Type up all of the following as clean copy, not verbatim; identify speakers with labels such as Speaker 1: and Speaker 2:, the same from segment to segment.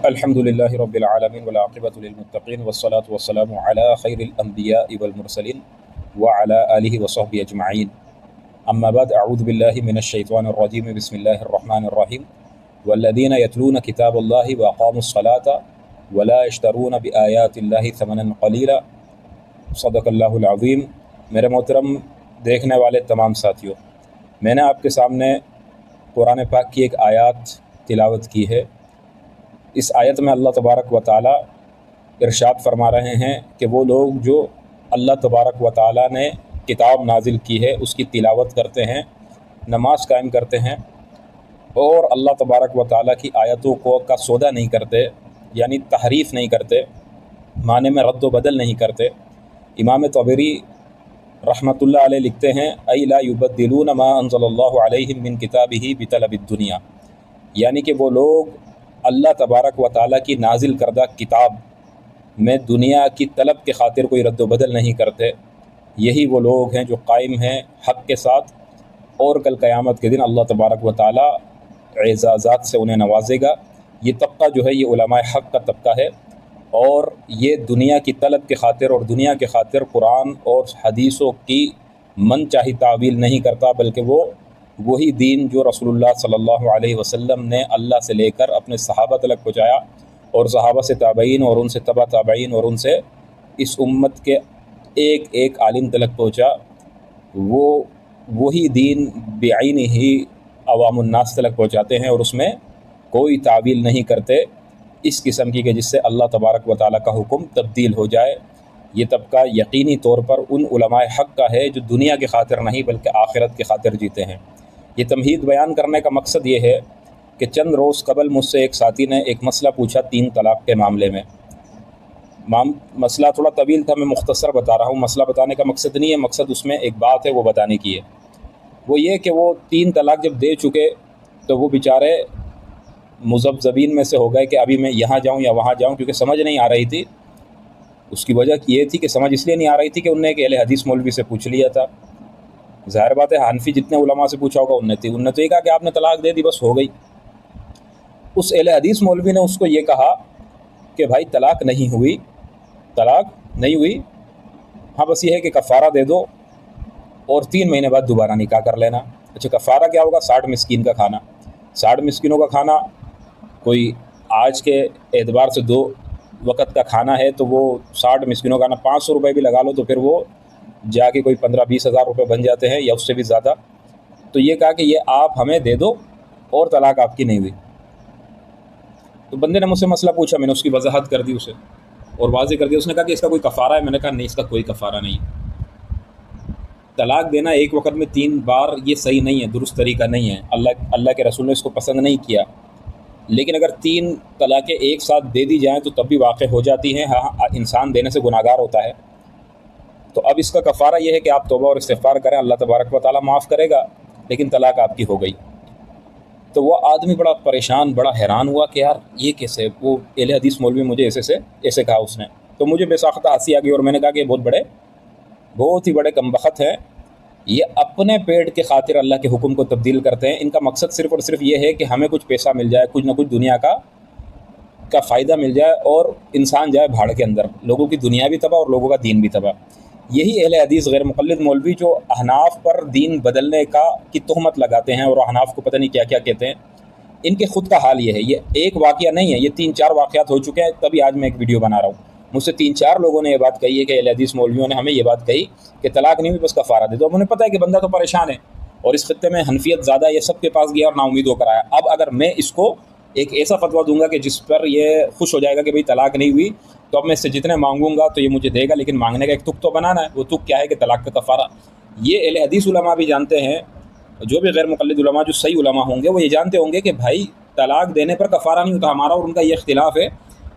Speaker 1: الحمدللہ رب العالمین والعاقبۃ للمتقین والصلاة والسلام علی خیر الانبیاء والمرسلین وعلی آلہ وصحبہ اجمعین اما بعد اعوذ باللہ من الشیطان الرجیم بسم اللہ الرحمن الرحیم والذین یتلون کتاب اللہ واقاموا الصلاة ولا یشترون بآیات اللہ ثمنا قلیلا صدق اللہ العظیم۔ میرے محترم دیکھنے والے تمام ساتھیوں، میں نے آپ کے سامنے قرآن پاک کی ایک آیات تلاوت کی ہے۔ اس آیت میں اللہ تبارک و تعالی ارشاد فرما رہے ہیں کہ وہ لوگ جو اللہ تبارک و تعالی نے کتاب نازل کی ہے اس کی تلاوت کرتے ہیں، نماز قائم کرتے ہیں اور اللہ تبارک و تعالی کی آیتوں کا سودا نہیں کرتے، یعنی تحریف نہیں کرتے، معنی میں رد و بدل نہیں کرتے۔ امام طبری رحمۃ اللہ علیہ لکھتے ہیں ای لا یبدلون ما انزل اللہ علیہم من کتابہ بطلب الدنیا، یعنی کہ وہ لوگ اللہ تبارک و تعالیٰ کی نازل کردہ کتاب میں دنیا کی طلب کے خاطر کوئی رد و بدل نہیں کرتے۔ یہی وہ لوگ ہیں جو قائم ہیں حق کے ساتھ، اور کل قیامت کے دن اللہ تبارک و تعالیٰ اعزازات سے انہیں نوازے گا۔ یہ طبقہ جو ہے یہ علماء حق کا طبقہ ہے، اور یہ دنیا کی طلب کے خاطر اور دنیا کے خاطر قرآن اور حدیثوں کی من چاہی تعویل نہیں کرتا، بلکہ وہ وہی دین جو رسول اللہ صلی اللہ علیہ وسلم نے اللہ سے لے کر اپنے صحابہ تک پہنچایا، اور صحابہ سے تابعین اور ان سے تبع تابعین اور ان سے اس امت کے ایک ایک عالم تک پہنچا، وہی دین بعین ہی عوام الناس تک پہنچاتے ہیں، اور اس میں کوئی تعویل نہیں کرتے اس قسم کی کہ جس سے اللہ تبارک و تعالیٰ کا حکم تبدیل ہو جائے۔ یہ طبقہ یقینی طور پر ان علماء حق کا ہے جو دنیا کی خاطر نہیں بلکہ آخرت کی خاطر جیتے ہیں۔ یہ تمہید بیان کرنے کا مقصد یہ ہے کہ چند روز قبل مجھ سے ایک ساتھی نے ایک مسئلہ پوچھا 3 طلاق کے معاملے میں۔ مسئلہ تھوڑا طویل تھا، میں مختصر بتا رہا ہوں۔ مسئلہ بتانے کا مقصد نہیں ہے، مقصد اس میں ایک بات ہے وہ بتانے کی ہے۔ وہ یہ کہ وہ 3 طلاق جب دے چکے تو وہ بیچارے مذبذبین میں سے ہو گئے کہ ابھی میں یہاں جاؤں یا وہاں جاؤں، کیونکہ سمجھ نہیں آ رہی تھی۔ اس کی وجہ یہ تھی کہ سمجھ اس لیے نہیں آ رہی تھی کہ انہوں نے ایک اہل حدیث مولوی سے پوچھ لیا تھا۔ ظاہر بات ہے حنفی جتنے علماء سے پوچھا ہوگا انہوں نے تو یہ کہا کہ آپ نے طلاق دے دی بس ہو گئی۔ اس اہل حدیث مولوی نے اس کو یہ کہا کہ بھائی طلاق نہیں ہوئی، ہاں بس یہ ہے کہ کفارہ دے دو اور 3 مہینے بعد دوبارہ نکاح کر لینا۔ اچھا کفارہ کیا ہوگا؟ 60 مسکین کا کھانا۔ 60 مسکینوں کا کھانا کوئی آج کے اعتبار سے 2 وقت کا کھانا ہے تو وہ 60 مسکینوں کا کھانا 500 روپے بھی لگا لو تو پھر وہ جا کے کوئی 15-20 ہزار روپے بن جاتے ہیں یا اس سے بھی زیادہ۔ تو یہ کہا کہ یہ آپ ہمیں دے دو اور طلاق آپ کی نہیں ہوئی۔ تو بندے نے مجھ سے مسئلہ پوچھا، میں نے اس کی وضاحت کر دی اسے اور واضح کر دیا۔ اس نے کہا کہ اس کا کوئی کفارہ ہے؟ میں نے کہا نہیں، اس کا کوئی کفارہ نہیں۔ طلاق دینا ایک وقت میں 3 بار یہ صحیح نہیں ہے، درست طریقہ نہیں ہے، اللہ کے رسول نے اس کو پسند نہیں کیا۔ لیکن اگر 3 طلاقیں ایک ساتھ دے دی جائیں تو تب بھی واقع ہو جاتی ہیں۔ ہاں انسان دینے سے گناہگار ہوتا ہے۔ تو اب اس کا کفارہ یہ ہے کہ آپ توبہ اور استغفار کریں، اللہ تبارک و تعالیٰ معاف کرے گا، لیکن طلاق آپ کی ہو گئی۔ تو وہ آدمی بڑا پریشان، بڑا حیران ہوا کہ یار یہ کیسے؟ وہ اہل حدیث مولوی مجھے ایسے کہا اس نے۔ تو مجھے بے ساختہ ہنسی آ گئی اور میں نے کہا کہ یہ بہت ہی بڑے کمبخت ہیں، یہ اپنے پیٹ کے خاطر اللہ کے حکم کو تبدیل کرتے ہیں۔ ان کا مقصد صرف اور صرف یہ ہے کہ ہمیں کچھ پیسہ مل جائے، کچھ نہ کچھ دنیا کا فائدہ مل جائے اور انسان جائے بھاڑ کے اندر، لوگوں کی دنیا بھی تباہ اور لوگوں کا دین بھی تباہ۔ یہی اہل حدیث غیر مقلد مولوی جو احناف پر دین بدلنے کی تہمت لگاتے ہیں اور احناف کو پتہ نہیں کیا کیا کہتے ہیں، ان کے خود کا حال یہ ہے۔ یہ ایک واقعہ نہیں ہے، یہ 3-4 واقعات ہو چکے ہیں، تبھی آج میں ایک ویڈیو بنا رہا ہوں۔ مجھ سے 3-4 لوگوں نے یہ بات کہی ہے کہ اہل حدیث مولویوں نے ہمیں یہ بات کہی کہ طلاق نہیں ہوئی بس کفارہ دے دو۔ اب انہیں پتہ ہے کہ بندہ تو پریشان ہے اور اس خطے میں حنفیت زیادہ، یہ سب کے پاس گیا اور نا امید ہو کر آیا۔ اب اگر میں اس کو ایک ایسا فتویٰ دوں گا کہ جس پر یہ خوش ہو جائے گا کہ بھئی طلاق نہیں ہوئی، تو اب میں اس سے جتنے مانگوں گا تو یہ مجھے دے گا، لیکن مانگنے کا ایک تک تو بنانا ہے۔ وہ تک کیا ہے کہ طلاق کا کفارہ۔ یہ اہل حدیث علماء بھی جانتے ہیں، جو بھی غیر مقلد علماء جو صحیح علماء ہوں گے وہ یہ جانتے ہوں گے کہ بھائی طلاق دینے پر کفارہ نہیں ہوتا۔ ہمارا اور ان کا یہ اختلاف ہے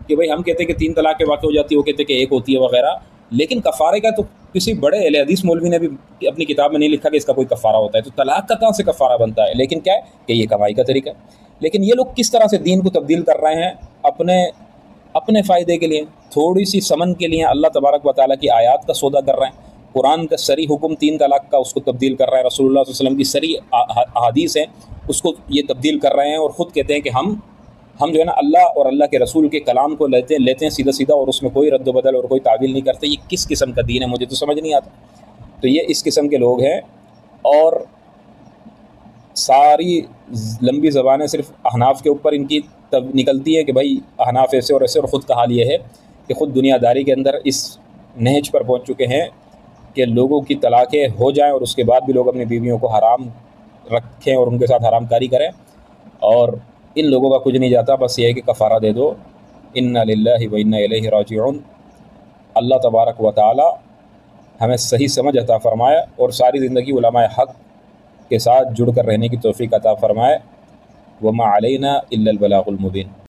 Speaker 1: کہ بھئی ہم کہتے ہیں کہ 3 طلاق کے واقع ہو جاتی ہے، وہ کہتے ہیں کہ 1 ہوتی ہے وغیرہ، لیکن کفارے کا تو کسی بڑے اہل حدیث مولوی نے بھی اپنی کتاب میں نہیں لکھا کہ اس کا کوئی کفارہ ہوتا ہے۔ تو طلاق کا کہاں سے کفارہ بنتا ہے؟ لیکن کیا ہے کہ یہ کمائی کا طریقہ ہے۔ لیکن یہ لوگ کس طرح سے دین کو تبدیل کر رہے ہیں اپنے فائدے کے لیے، تھوڑی سی سمن کے لیے اللہ تبارک و تعالیٰ کی آیات کا سودا کر رہے ہیں۔ قرآن کا صریح حکم 3 طلاق کا اس کو تبدیل کر رہے ہیں، رسول اللہ صلی اللہ علیہ وسلم کی صریح احادیث ہیں اس کو یہ تبدیل کر رہے ہیں، اور خود کہتے ہیں کہ ہم جو ہے نا اللہ اور اللہ کے رسول کے کلام کو لیتے ہیں سیدھا سیدھا، اور اس میں کوئی رد و بدل اور کوئی تعویل نہیں کرتے. یہ کس قسم کا دین ہے؟ مجھے تو سمجھ نہیں آتا. تو یہ اس قسم کے لوگ ہیں، اور ساری لمبی زبانیں صرف احناف کے اوپر ان کی تب نکلتی ہے کہ بھائی احناف ایسے اور ایسے، اور خود کا حال یہ ہے کہ خود دنیا داری کے اندر اس نہج پر پہنچ چکے ہیں کہ لوگوں کی طلاقیں ہو جائیں اور اس کے بعد بھی لوگ اپنی بیویوں کو حرام رکھیں اور ان کے ساتھ حرام کاری کریں، اور ان لوگوں کا کچھ نہیں جاتا، بس یہ ہے کہ کفارہ دے دو. انا للہ و انا الیہ راجعون. اللہ تبارک و تعالی ہمیں صحیح سمجھ عطا فرمائے اور ساری زندگی علماء حق کے ساتھ جڑ کر رہنے کی توفیق عطا فرمائے. وما علینا الا البلاغ المبین.